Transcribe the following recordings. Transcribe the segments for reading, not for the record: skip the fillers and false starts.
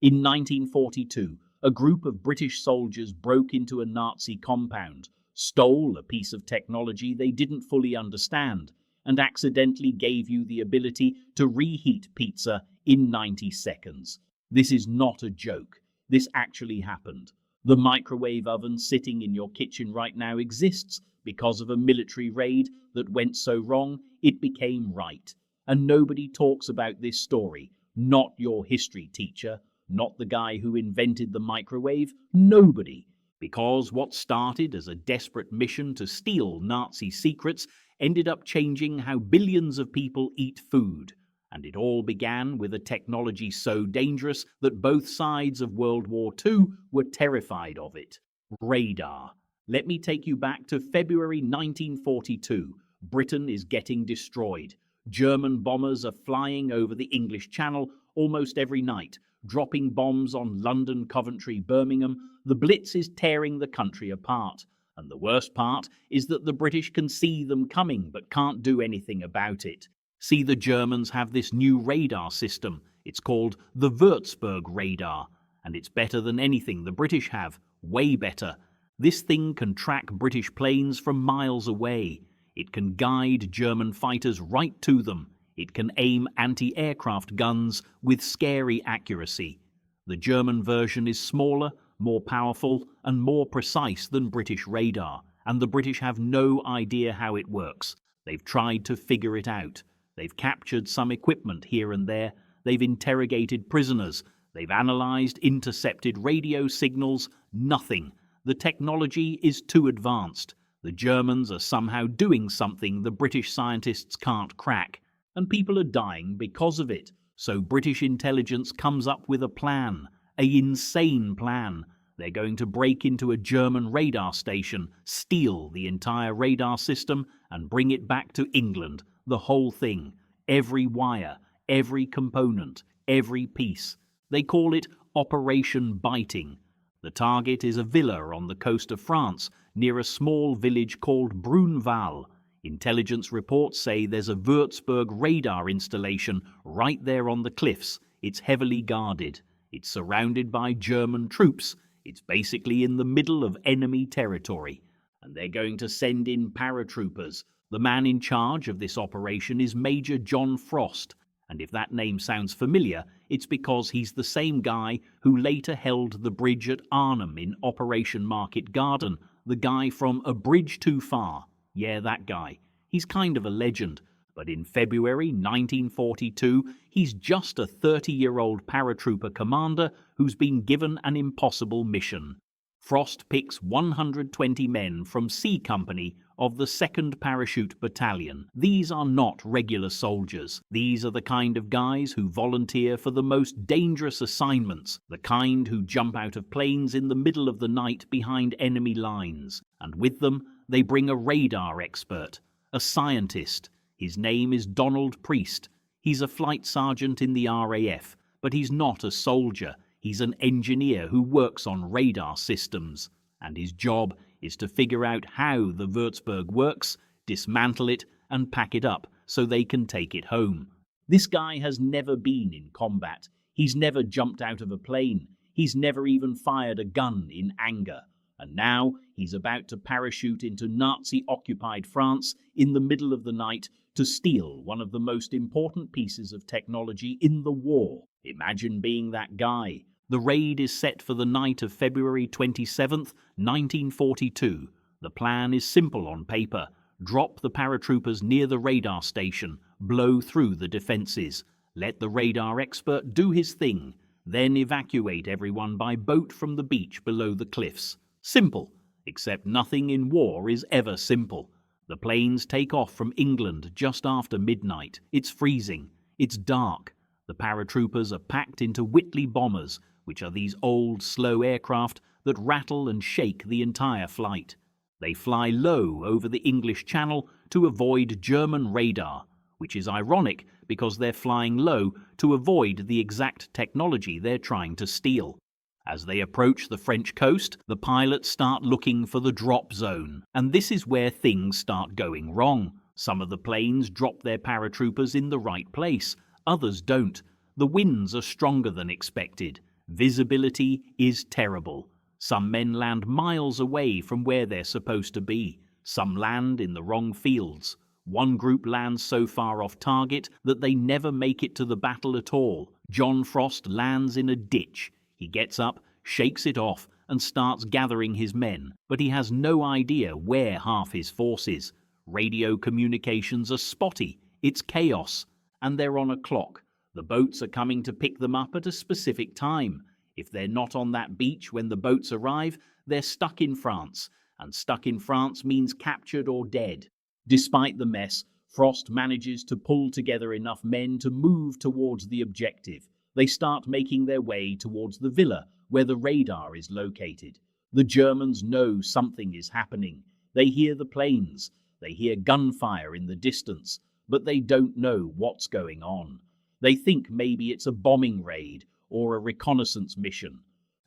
In 1942, a group of British soldiers broke into a Nazi compound, stole a piece of technology they didn't fully understand, and accidentally gave you the ability to reheat pizza in 90 seconds. This is not a joke. This actually happened. The microwave oven sitting in your kitchen right now exists because of a military raid that went so wrong it became right. And nobody talks about this story. Not your history teacher, not the guy who invented the microwave, nobody. Because what started as a desperate mission to steal Nazi secrets ended up changing how billions of people eat food. And it all began with a technology so dangerous that both sides of World War II were terrified of it. Radar. Let me take you back to February 1942. Britain is getting destroyed. German bombers are flying over the English Channel almost every night, dropping bombs on London, Coventry, Birmingham. The Blitz is tearing the country apart. And the worst part is that the British can see them coming but can't do anything about it. See, the Germans have this new radar system. It's called the Würzburg radar, and it's better than anything the British have, way better. This thing can track British planes from miles away. It can guide German fighters right to them. It can aim anti-aircraft guns with scary accuracy. The German version is smaller, more powerful, and more precise than British radar, and the British have no idea how it works. They've tried to figure it out. They've captured some equipment here and there. They've interrogated prisoners. They've analyzed intercepted radio signals. Nothing. The technology is too advanced. The Germans are somehow doing something the British scientists can't crack, and people are dying because of it. So British intelligence comes up with a plan, an insane plan. They're going to break into a German radar station, steal the entire radar system, and bring it back to England. The whole thing, every wire, every component, every piece. They call it Operation Biting. The target is a villa on the coast of France, near a small village called Brunval. Intelligence reports say there's a Würzburg radar installation right there on the cliffs. It's heavily guarded. It's surrounded by German troops. It's basically in the middle of enemy territory. And they're going to send in paratroopers. The man in charge of this operation is Major John Frost, and if that name sounds familiar, it's because he's the same guy who later held the bridge at Arnhem in Operation Market Garden, the guy from A Bridge Too Far. Yeah, that guy. He's kind of a legend, but in February 1942, he's just a 30-year-old paratrooper commander who's been given an impossible mission. Frost picks 120 men from C Company of the 2nd Parachute Battalion. These are not regular soldiers. These are the kind of guys who volunteer for the most dangerous assignments, the kind who jump out of planes in the middle of the night behind enemy lines. And with them, they bring a radar expert, a scientist. His name is Donald Priest. He's a flight sergeant in the RAF, but he's not a soldier. He's an engineer who works on radar systems, and his job is to figure out how the Würzburg works, dismantle it, and pack it up so they can take it home. This guy has never been in combat. He's never jumped out of a plane. He's never even fired a gun in anger. And now he's about to parachute into Nazi-occupied France in the middle of the night to steal one of the most important pieces of technology in the war. Imagine being that guy. The raid is set for the night of February 27th, 1942. The plan is simple on paper. Drop the paratroopers near the radar station, blow through the defenses, let the radar expert do his thing, then evacuate everyone by boat from the beach below the cliffs. Simple, except nothing in war is ever simple. The planes take off from England just after midnight. It's freezing. It's dark. The paratroopers are packed into Whitley bombers, which are these old, slow aircraft that rattle and shake the entire flight. They fly low over the English Channel to avoid German radar, which is ironic because they're flying low to avoid the exact technology they're trying to steal. As they approach the French coast, the pilots start looking for the drop zone, and this is where things start going wrong. Some of the planes drop their paratroopers in the right place, others don't. The winds are stronger than expected. Visibility is terrible. Some men land miles away from where they're supposed to be. Some land in the wrong fields. One group lands so far off target that they never make it to the battle at all. John Frost lands in a ditch. He gets up, shakes it off, and starts gathering his men, but he has no idea where half his force is. Radio communications are spotty. It's chaos. And they're on a clock. The boats are coming to pick them up at a specific time. If they're not on that beach when the boats arrive, they're stuck in France. And stuck in France means captured or dead. Despite the mess, Frost manages to pull together enough men to move towards the objective. They start making their way towards the villa where the radar is located. The Germans know something is happening. They hear the planes. They hear gunfire in the distance, but they don't know what's going on. They think maybe it's a bombing raid or a reconnaissance mission.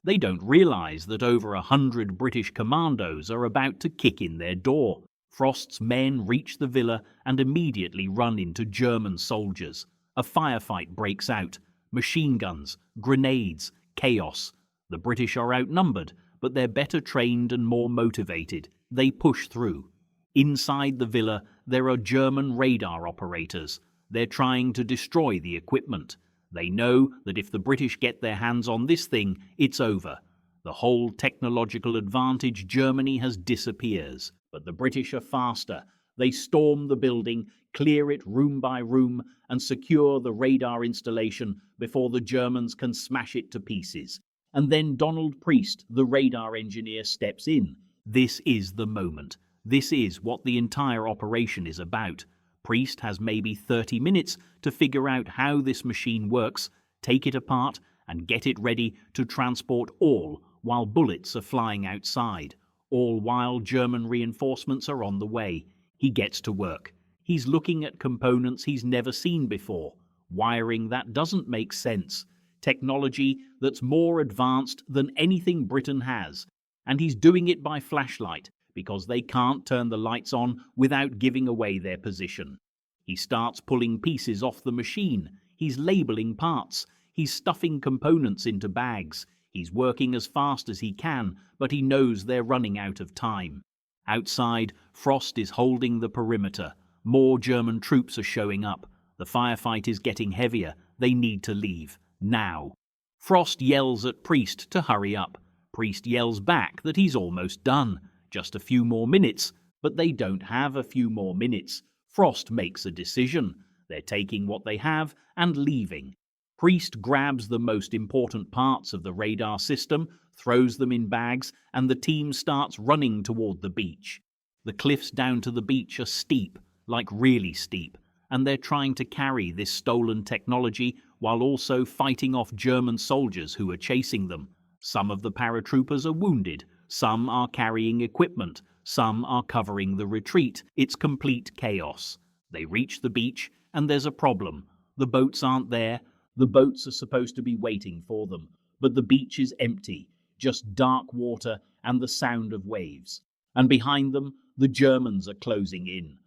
They don't realize that over 100 British commandos are about to kick in their door. Frost's men reach the villa and immediately run into German soldiers. A firefight breaks out. Machine guns, grenades, chaos. The British are outnumbered, but they're better trained and more motivated. They push through. Inside the villa, there are German radar operators. They're trying to destroy the equipment. They know that if the British get their hands on this thing, it's over. The whole technological advantage Germany has disappears. But the British are faster. They storm the building, clear it room by room, and secure the radar installation before the Germans can smash it to pieces. And then Donald Priest, the radar engineer, steps in. This is the moment. This is what the entire operation is about. Priest has maybe 30 minutes to figure out how this machine works, take it apart, and get it ready to transport all while bullets are flying outside. All while German reinforcements are on the way. He gets to work. He's looking at components he's never seen before. Wiring that doesn't make sense. Technology that's more advanced than anything Britain has. And he's doing it by flashlight, because they can't turn the lights on without giving away their position. He starts pulling pieces off the machine. He's labeling parts. He's stuffing components into bags. He's working as fast as he can, but he knows they're running out of time. Outside, Frost is holding the perimeter. More German troops are showing up. The firefight is getting heavier. They need to leave. Now. Frost yells at Priest to hurry up. Priest yells back that he's almost done. Just a few more minutes. But they don't have a few more minutes. Frost makes a decision. They're taking what they have and leaving. Priest grabs the most important parts of the radar system, throws them in bags, and the team starts running toward the beach. The cliffs down to the beach are steep, like really steep, and they're trying to carry this stolen technology while also fighting off German soldiers who are chasing them. Some of the paratroopers are wounded, some are carrying equipment, some are covering the retreat. It's complete chaos. They reach the beach, and there's a problem. The boats aren't there. The boats are supposed to be waiting for them, but the beach is empty, just dark water and the sound of waves. And behind them, the Germans are closing in.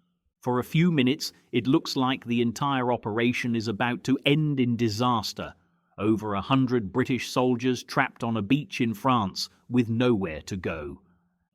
For a few minutes, it looks like the entire operation is about to end in disaster. Over 100 British soldiers trapped on a beach in France with nowhere to go.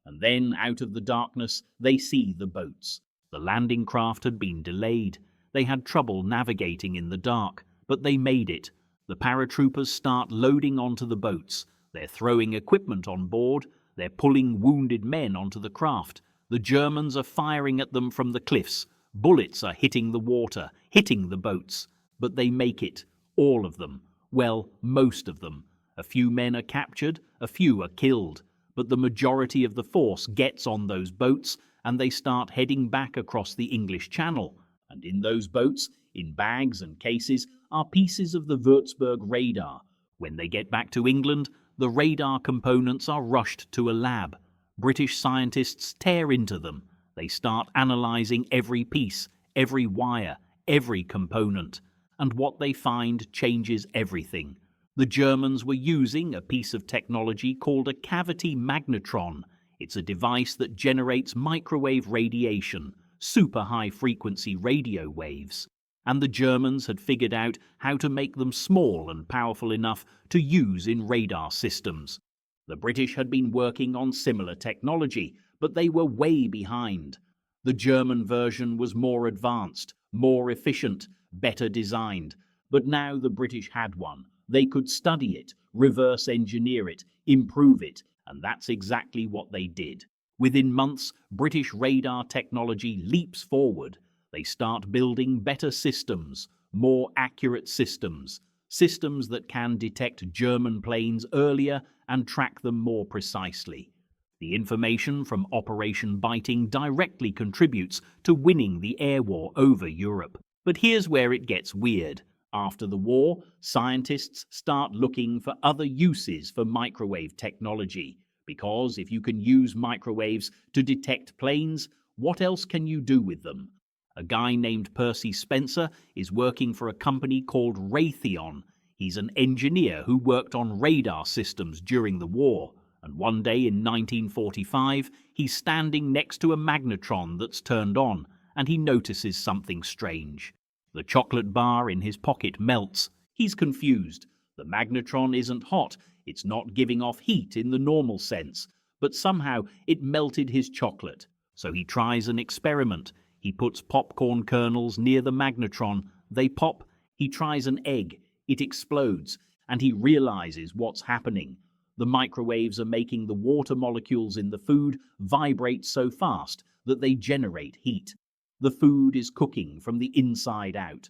And then, out of the darkness, they see the boats. The landing craft had been delayed. They had trouble navigating in the dark. But they made it. The paratroopers start loading onto the boats. They're throwing equipment on board. They're pulling wounded men onto the craft. The Germans are firing at them from the cliffs. Bullets are hitting the water, hitting the boats. But they make it. All of them. Well, most of them. A few men are captured, a few are killed. But the majority of the force gets on those boats, and they start heading back across the English Channel. And in those boats, in bags and cases, are pieces of the Würzburg radar. When they get back to England, the radar components are rushed to a lab. British scientists tear into them. They start analysing every piece, every wire, every component. And what they find changes everything. The Germans were using a piece of technology called a cavity magnetron. It's a device that generates microwave radiation, super high-frequency radio waves. and the Germans had figured out how to make them small and powerful enough to use in radar systems. The British had been working on similar technology, but they were way behind. The German version was more advanced, more efficient, better designed, but now the British had one. They could study it, reverse engineer it, improve it, and that's exactly what they did. Within months, British radar technology leaps forward. They start building better systems, more accurate systems, systems that can detect German planes earlier and track them more precisely. The information from Operation Biting directly contributes to winning the air war over Europe. But here's where it gets weird. After the war, scientists start looking for other uses for microwave technology. Because if you can use microwaves to detect planes, what else can you do with them? A guy named Percy Spencer is working for a company called Raytheon. He's an engineer who worked on radar systems during the war. And one day in 1945, he's standing next to a magnetron that's turned on, and he notices something strange. The chocolate bar in his pocket melts. He's confused. The magnetron isn't hot. It's not giving off heat in the normal sense, but somehow it melted his chocolate. So he tries an experiment. He puts popcorn kernels near the magnetron. They pop. He tries an egg. It explodes, and he realizes what's happening. The microwaves are making the water molecules in the food vibrate so fast that they generate heat. The food is cooking from the inside out.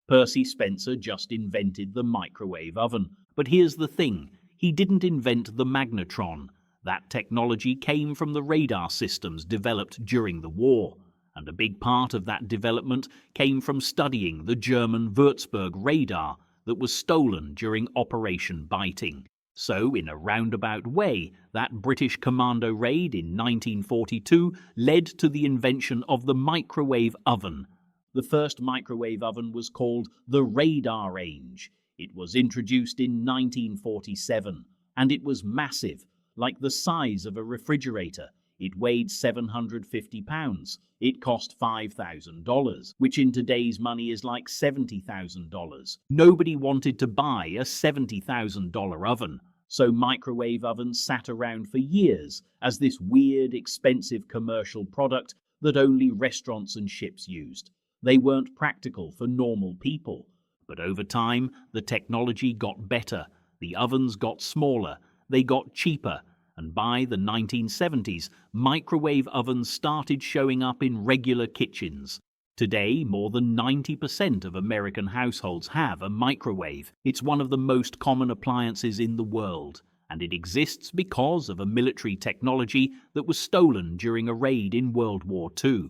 Percy Spencer just invented the microwave oven. But here's the thing. He didn't invent the magnetron. That technology came from the radar systems developed during the war. And a big part of that development came from studying the German Würzburg radar that was stolen during Operation Biting. So, in a roundabout way, that British commando raid in 1942 led to the invention of the microwave oven. The first microwave oven was called the radar range. It was introduced in 1947, and it was massive, like the size of a refrigerator. It weighed 750 pounds. It cost $5,000, which in today's money is like $70,000. Nobody wanted to buy a $70,000 oven, so microwave ovens sat around for years as this weird, expensive commercial product that only restaurants and ships used. They weren't practical for normal people. But over time, the technology got better. The ovens got smaller. They got cheaper. And by the 1970s, microwave ovens started showing up in regular kitchens. Today, more than 90% of American households have a microwave. It's one of the most common appliances in the world, and it exists because of a military technology that was stolen during a raid in World War II.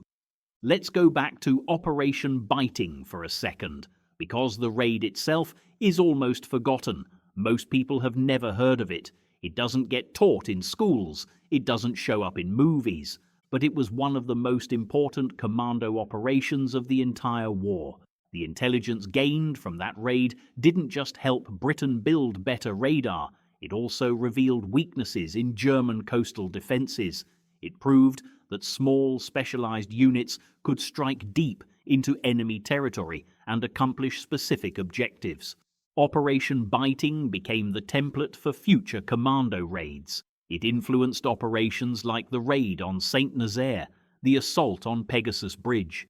Let's go back to Operation Biting for a second, because the raid itself is almost forgotten. Most people have never heard of it. It doesn't get taught in schools. It doesn't show up in movies. But it was one of the most important commando operations of the entire war. The intelligence gained from that raid didn't just help Britain build better radar. It also revealed weaknesses in German coastal defenses. It proved that small, specialized units could strike deep into enemy territory and accomplish specific objectives. Operation Biting became the template for future commando raids. It influenced operations like the raid on St. Nazaire, the assault on Pegasus Bridge.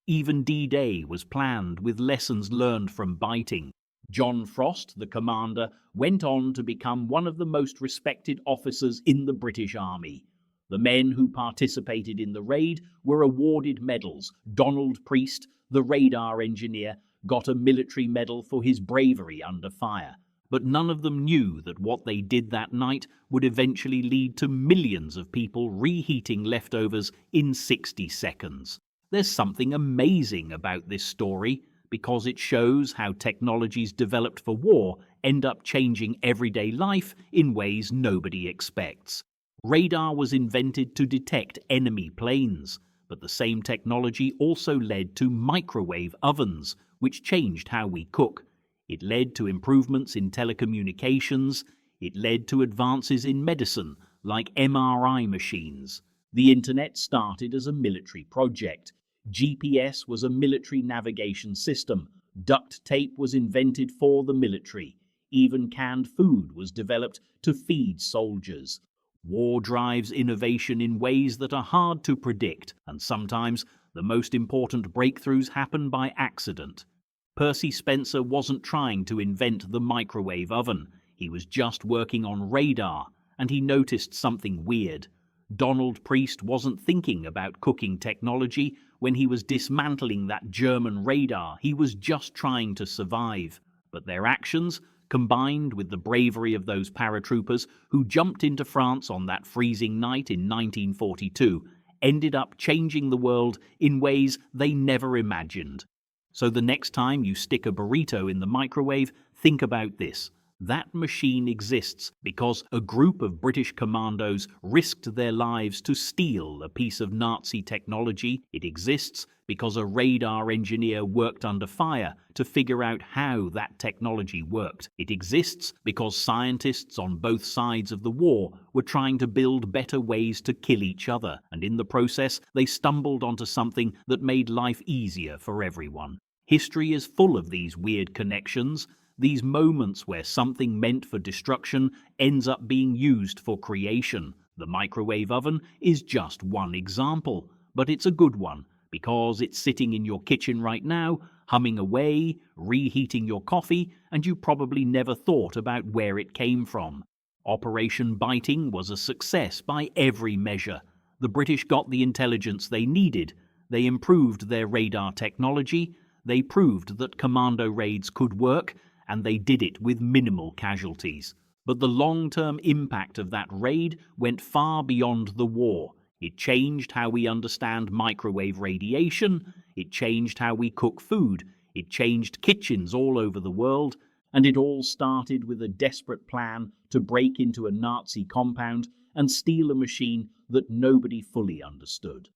Even D-Day was planned with lessons learned from Biting. John Frost, the commander, went on to become one of the most respected officers in the British Army. The men who participated in the raid were awarded medals. Donald Priest, the radar engineer, got a military medal for his bravery under fire. But none of them knew that what they did that night would eventually lead to millions of people reheating leftovers in 60 seconds. There's something amazing about this story, because it shows how technologies developed for war end up changing everyday life in ways nobody expects. Radar was invented to detect enemy planes, but the same technology also led to microwave ovens, which changed how we cook. It led to improvements in telecommunications. It led to advances in medicine, like MRI machines. The internet started as a military project. GPS was a military navigation system. Duct tape was invented for the military. Even canned food was developed to feed soldiers. War drives innovation in ways that are hard to predict, and sometimes the most important breakthroughs happen by accident. Percy Spencer wasn't trying to invent the microwave oven. He was just working on radar, and he noticed something weird. Donald Priest wasn't thinking about cooking technology when he was dismantling that German radar. He was just trying to survive. But their actions, combined with the bravery of those paratroopers who jumped into France on that freezing night in 1942, ended up changing the world in ways they never imagined. So the next time you stick a burrito in the microwave, think about this. That machine exists because a group of British commandos risked their lives to steal a piece of Nazi technology. It exists because a radar engineer worked under fire to figure out how that technology worked. It exists because scientists on both sides of the war were trying to build better ways to kill each other, and in the process they stumbled onto something that made life easier for everyone. History is full of these weird connections. These moments where something meant for destruction ends up being used for creation. The microwave oven is just one example, but it's a good one because it's sitting in your kitchen right now, humming away, reheating your coffee, and you probably never thought about where it came from. Operation Biting was a success by every measure. The British got the intelligence they needed. They improved their radar technology. They proved that commando raids could work, and they did it with minimal casualties. But the long-term impact of that raid went far beyond the war. It changed how we understand microwave radiation, it changed how we cook food, it changed kitchens all over the world, and it all started with a desperate plan to break into a Nazi compound and steal a machine that nobody fully understood.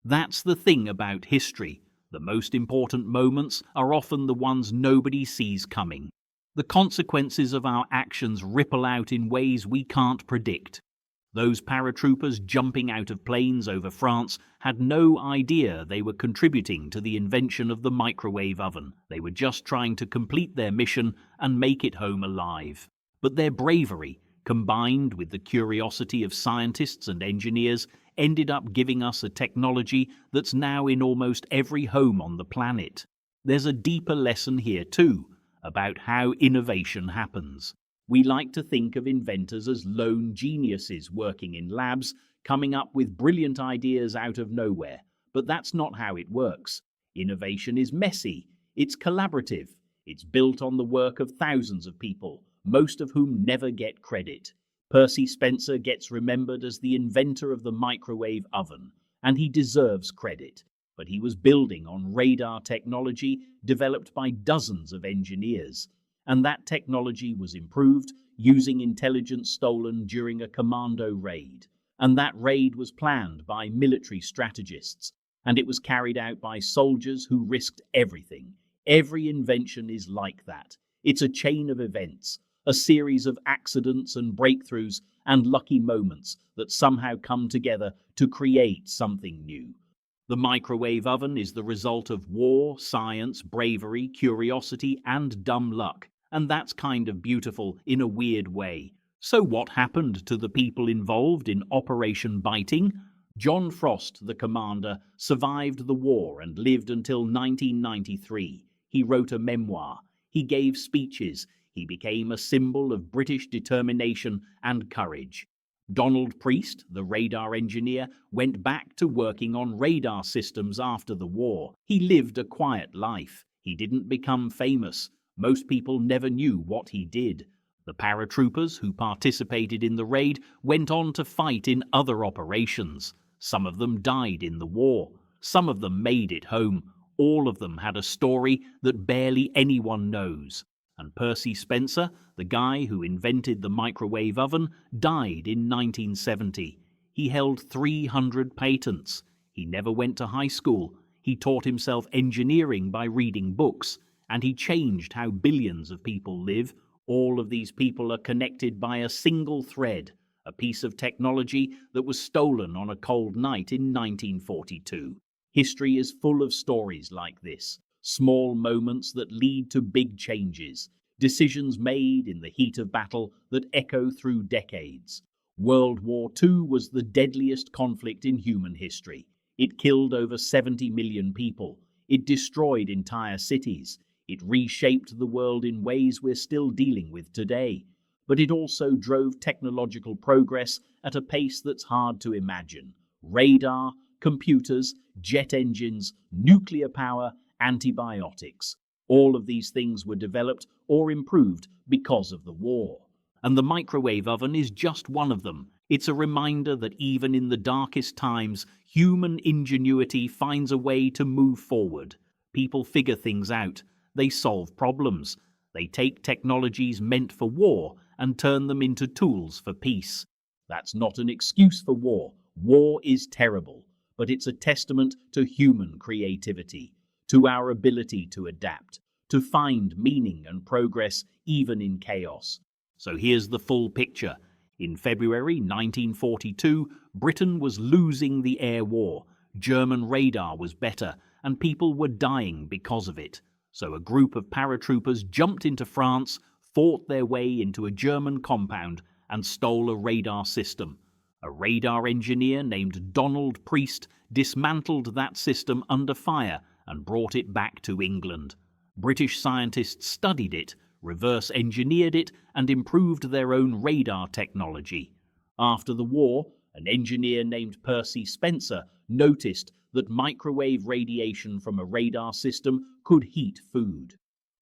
That's the thing about history. The most important moments are often the ones nobody sees coming. The consequences of our actions ripple out in ways we can't predict. Those paratroopers jumping out of planes over France had no idea they were contributing to the invention of the microwave oven. They were just trying to complete their mission and make it home alive. But their bravery, combined with the curiosity of scientists and engineers, ended up giving us a technology that's now in almost every home on the planet. There's a deeper lesson here too, about how innovation happens. We like to think of inventors as lone geniuses working in labs, coming up with brilliant ideas out of nowhere. But that's not how it works. Innovation is messy, it's collaborative, it's built on the work of thousands of people, most of whom never get credit. Percy Spencer gets remembered as the inventor of the microwave oven, and he deserves credit. But he was building on radar technology developed by dozens of engineers. And that technology was improved using intelligence stolen during a commando raid. And that raid was planned by military strategists, and it was carried out by soldiers who risked everything. Every invention is like that. It's a chain of events, a series of accidents and breakthroughs and lucky moments that somehow come together to create something new. The microwave oven is the result of war, science, bravery, curiosity, and dumb luck. And that's kind of beautiful in a weird way. So what happened to the people involved in Operation Biting? John Frost, the commander, survived the war and lived until 1993. He wrote a memoir. He gave speeches. He became a symbol of British determination and courage. Donald Priest, the radar engineer, went back to working on radar systems after the war. He lived a quiet life. He didn't become famous. Most people never knew what he did. The paratroopers who participated in the raid went on to fight in other operations. Some of them died in the war. Some of them made it home. All of them had a story that barely anyone knows. And Percy Spencer, the guy who invented the microwave oven, died in 1970. He held 300 patents. He never went to high school. He taught himself engineering by reading books. And he changed how billions of people live. All of these people are connected by a single thread, a piece of technology that was stolen on a cold night in 1942. History is full of stories like this, small moments that lead to big changes, decisions made in the heat of battle that echo through decades. World War II was the deadliest conflict in human history. It killed over 70 million people. It destroyed entire cities. It reshaped the world in ways we're still dealing with today. But it also drove technological progress at a pace that's hard to imagine. Radar, computers, jet engines, nuclear power, antibiotics. All of these things were developed or improved because of the war. And the microwave oven is just one of them. It's a reminder that even in the darkest times, human ingenuity finds a way to move forward. People figure things out. They solve problems. They take technologies meant for war and turn them into tools for peace. That's not an excuse for war. War is terrible, but it's a testament to human creativity, to our ability to adapt, to find meaning and progress even in chaos. So here's the full picture. In February 1942, Britain was losing the air war. German radar was better, and people were dying because of it. So a group of paratroopers jumped into France, fought their way into a German compound, and stole a radar system. A radar engineer named Donald Priest dismantled that system under fire and brought it back to England. British scientists studied it, reverse engineered it, and improved their own radar technology. After the war, an engineer named Percy Spencer noticed that microwave radiation from a radar system could heat food.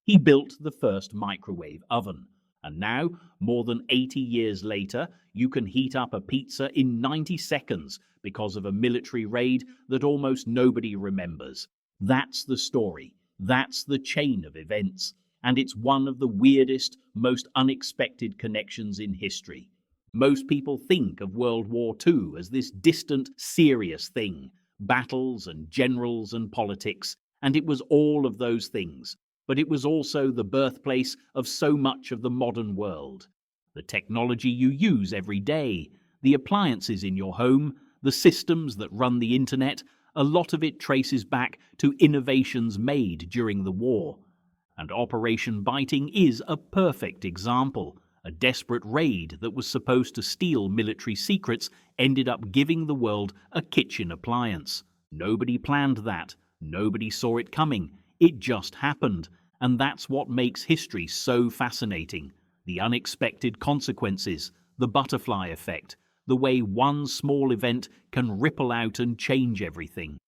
He built the first microwave oven, and now, more than 80 years later, you can heat up a pizza in 90 seconds because of a military raid that almost nobody remembers. That's the story. That's the chain of events. And it's one of the weirdest, most unexpected connections in history. Most people think of World War II as this distant, serious thing, battles and generals and politics, and it was all of those things. But it was also the birthplace of so much of the modern world. The technology you use every day, the appliances in your home, the systems that run the internet, a lot of it traces back to innovations made during the war. And Operation Biting is a perfect example. A desperate raid that was supposed to steal military secrets ended up giving the world a kitchen appliance. Nobody planned that. Nobody saw it coming. It just happened. And that's what makes history so fascinating. The unexpected consequences, the butterfly effect, the way one small event can ripple out and change everything.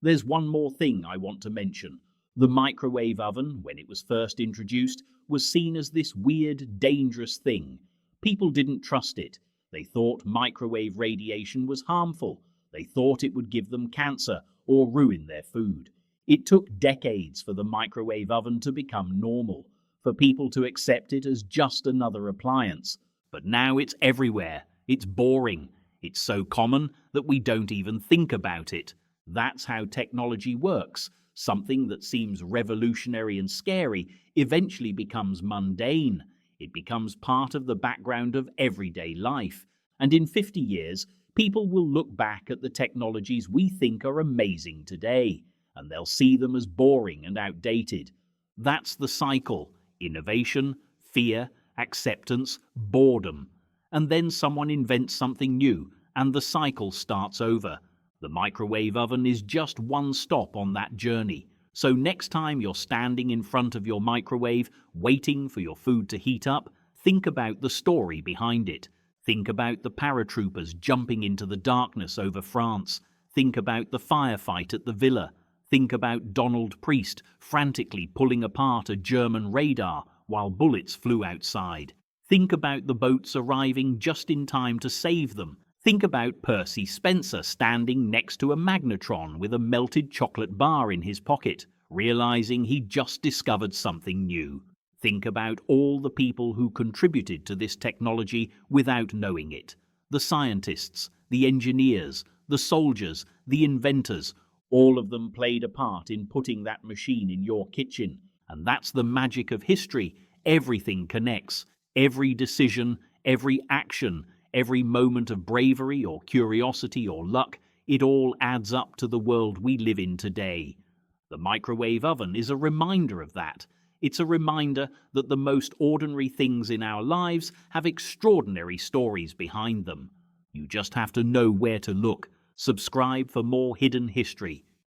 There's one more thing I want to mention. The microwave oven, when it was first introduced, was seen as this weird, dangerous thing. People didn't trust it. They thought microwave radiation was harmful. They thought it would give them cancer or ruin their food. It took decades for the microwave oven to become normal, for people to accept it as just another appliance. But now it's everywhere. It's boring. It's so common that we don't even think about it. That's how technology works. Something that seems revolutionary and scary eventually becomes mundane. It becomes part of the background of everyday life. And in 50 years, people will look back at the technologies we think are amazing today, and they'll see them as boring and outdated. That's the cycle: innovation, fear, acceptance, boredom. And then someone invents something new, and the cycle starts over. The microwave oven is just one stop on that journey. So next time you're standing in front of your microwave, waiting for your food to heat up, think about the story behind it. Think about the paratroopers jumping into the darkness over France. Think about the firefight at the villa. Think about Donald Priest frantically pulling apart a German radar while bullets flew outside. Think about the boats arriving just in time to save them. Think about Percy Spencer standing next to a magnetron with a melted chocolate bar in his pocket, realizing he'd just discovered something new. Think about all the people who contributed to this technology without knowing it. The scientists, the engineers, the soldiers, the inventors, all of them played a part in putting that machine in your kitchen. And that's the magic of history. Everything connects. Every decision, every action, every moment of bravery or curiosity or luck, it all adds up to the world we live in today. The microwave oven is a reminder of that. It's a reminder that the most ordinary things in our lives have extraordinary stories behind them. You just have to know where to look. Subscribe for more hidden history.